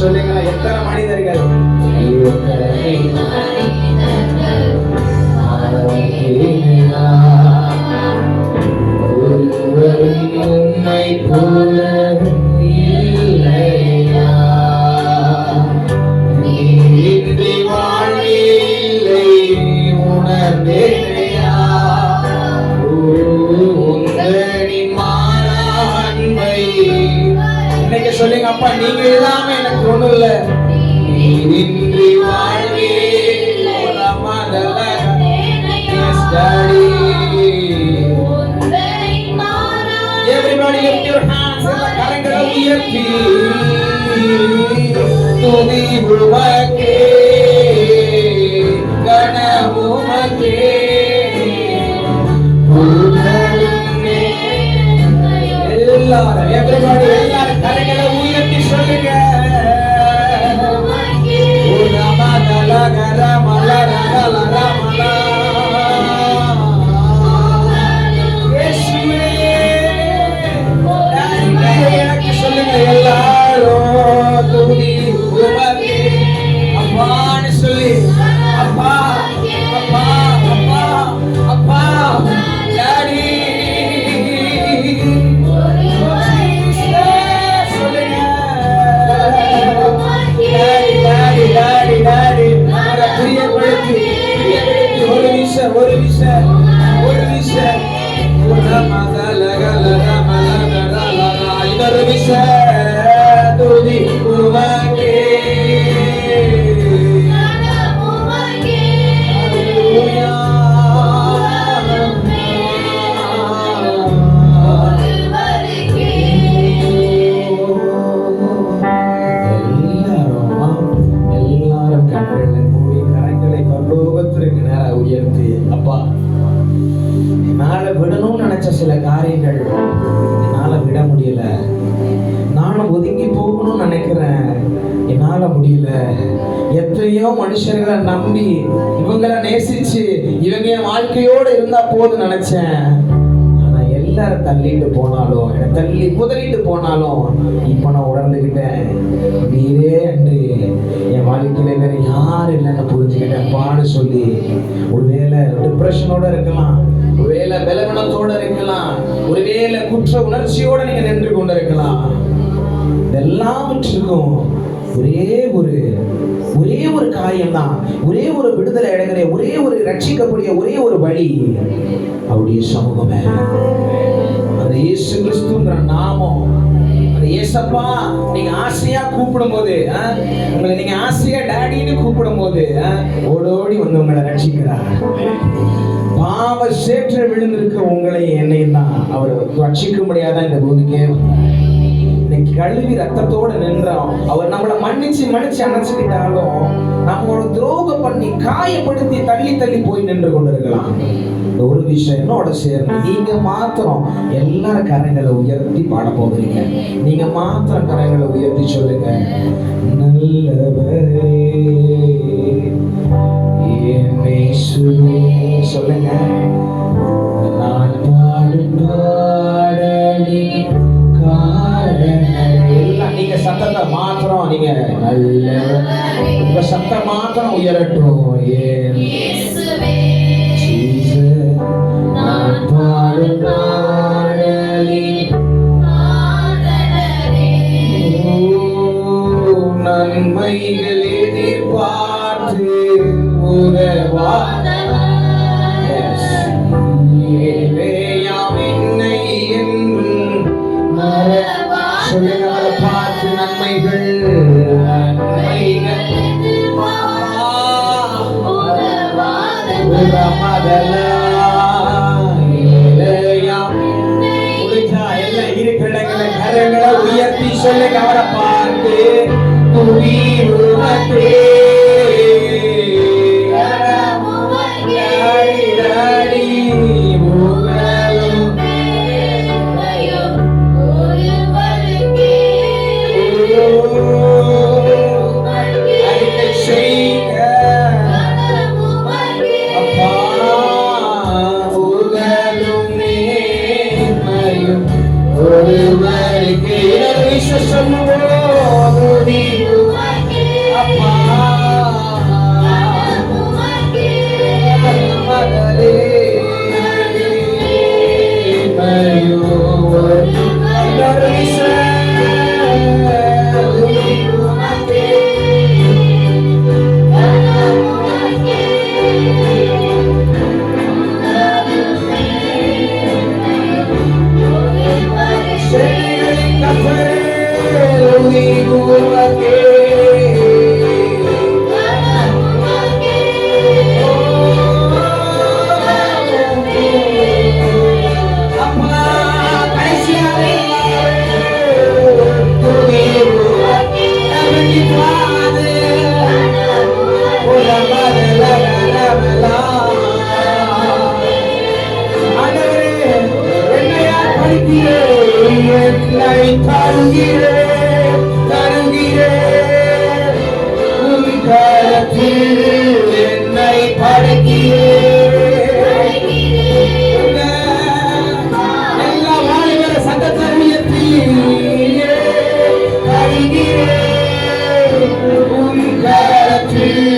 சொல்லுங்க, எத்தனை மனிதர்கள் உண்மை போல இல்லையா, நீ வாழ்வில்லை உணர்ந்தேயா, உங்களின் மாறாண்மை. இன்னைக்கு சொல்லுங்க, அப்பா நீங்க இல்லாம எனக்கு ஒண்ணும் இல்ல, நீரின்றி வாழ்வே மதல. Yes, Daddy. Everybody lift your hands. எல்லா கரங்களை உயர்த்தி துதி உமக்கே கனம் உமக்கே எல்லாரும் everybody எல்லாரும் கரங்களை உயர்த்தி சொல்லுங்க. சில காரியங்கள் என்னால விட முடியல, நானும் ஒதுங்கி போகணும்னு நினைக்கிறேன், என்னால முடியல. எத்தனையோ மனுஷர்களை நம்பி இவங்களை நேசிச்சு இவங்க என் வாழ்க்கையோடு இருந்தா போதும் நினைச்சேன். ஆனா எல்லாரும் தள்ளிட்டு போனாலும், என்னை தள்ளி முதலிட்டு போனாலும் இப்ப நான் உணர்ந்துகிட்டேன், நீரே அன்று என் வாழ்க்கையில வேற யாரும் இல்லைன்னு புரிஞ்சுக்கிட்டேன் பாடு சொல்லி. ஒருவேளை டிப்ரெஷனோட இருக்கலாம், ஒருவேளை பலவீனத்தோட இருக்கலாம், ஒருவேளை குற்ற உணர்ச்சியோட நீங்க நின்று கொண்டு இருக்கலாம். எல்லாவற்றுக்கும் ஒரே ஒரு காரியம் தான், ஒரே ஒரு விடுதலை அடைகிற ஒரே ஒரு ரட்சிக்கக்கூடிய ஒரே ஒரு வழி அவருடைய சமூகமே. அந்த இயேசு கிறிஸ்துங்கிற நாமம், அந்த இயேசப்பா நீங்க ஆசையா கூப்பிடும் போது, உங்களை நீங்க ஆசையா டாடின்னு கூப்பிடும் போது ஓடோடி வந்து உங்களை ரட்சிக்கிறார். பாவ சேற்ற விழுந்திருக்க உங்களை என்னையும் தான் அவர் ரட்சிக்க முடியாத இந்த பூமிக்கே இன்னைக்கு கழுவி ரத்தத்தோட நின்றோம். அவர் நம்மளை மன்னிச்சு அணைச்சுக்கிட்டாலும் நம்ம ஒரு துரோகம் பண்ணி காயப்படுத்தி தள்ளி போய் நின்று கொண்டிருக்கலாம். ஒரு விஷயம் என்னோட சேர்ந்து நீங்க மாத்திரம் எல்லாரும் கரங்களை உயர்த்தி பாட போகிறீங்க. நீங்க மாத்திரம் கரங்களை உயர்த்தி சொல்லுங்க, நல்லவரே சொல்லுங்க. நான் பாடும் பாடலி எல்லாம் நீங்க சத்தத்தை மாத்திரம், நீங்க நல்ல உங்க சத்தம் மாத்திரம் உயரட்டும். நான் பாடும் பாடலி நன்மைகள் எதிர்பார்த்து உறவா பார்த்து நன்மைகள் இருக்கிற கரங்களை உயர்த்தி சொல்லுங்க, அவரை பார்த்து ஒருவருக்கு விசேஷம் உன் கரத்தில்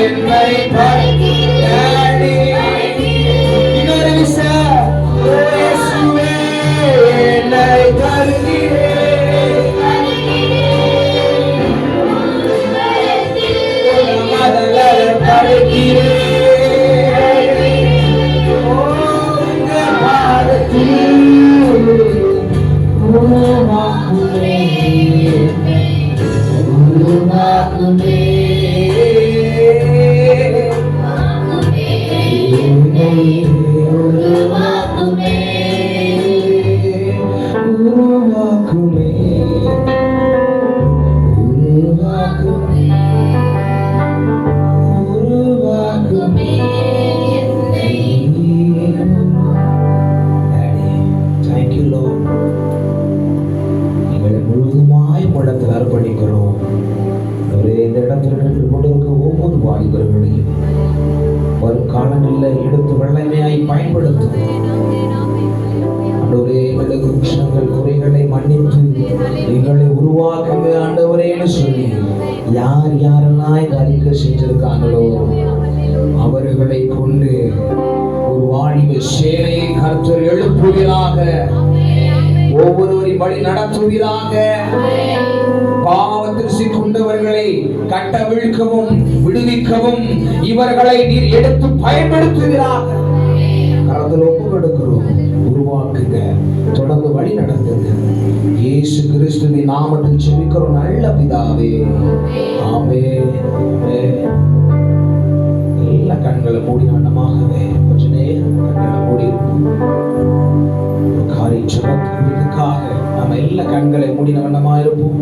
என்னை படைக்கிறேன். இன்னொரு விஷயம், இயேசுவே என்னை தருகிறேன். மதங்களை படைக்கிறேன். உங்க பாதத்தில் உருவாக்குமே, உருவாக்குமே, உருவாக்குமே, உருவாக்குமே, உருவாக்குமே, உருவாக்குமே. Thank you, Lord. எங்களை முழுவதுமாய் படத்தில் அர்ப்பணிக்கிறோம். ஒரே இந்த இடத்துல நின்று கொண்டிருக்க ஒவ்வொரு வாலிபர்களையும் வரும் காலங்களில் எடுத்து வல்லமையாய் பயன்படுத்தும். ஆண்டவரே, எங்களுக்கு குற்றங்கள் குறைகளை மன்னித்து எங்களை உருவாக்குங்க ஆண்டவரேன்னு சொல்லி யார் யாரெல்லாம் இந்த அறிக்கை செஞ்சிருக்காங்களோ அவர்களை கொண்டு ஒரு வாலிப சேனையை கர்த்தர் எழுப்புவீராக. ஒவ்வொருவரையும் வழி நடத்துவீராக. பாவத்தில் சிக்கொண்டவர்களை கட்டவிழ்க்கவும் விடுவிக்கவும் இவர்களை நீர் எடுத்து பயன்படுத்துவீராக. கரத்தில் ஒப்பு கொடுக்கிறோம். உருவாக்குங்க, தொடர்ந்து வழி நடத்துங்க. இயேசு கிறிஸ்துவின் நாமத்தில் ஜெபிக்கிறோம் நல்ல பிதாவே, ஆமென். எல்லா கண்களை மூடி வண்ணமாகவே கொஞ்ச நேரம் கண்களை மூடி இருக்கும். காரியம் ஜெபத்துக்காக நம்ம எல்லா கண்களை மூடின வண்ணமாக இருப்போம்.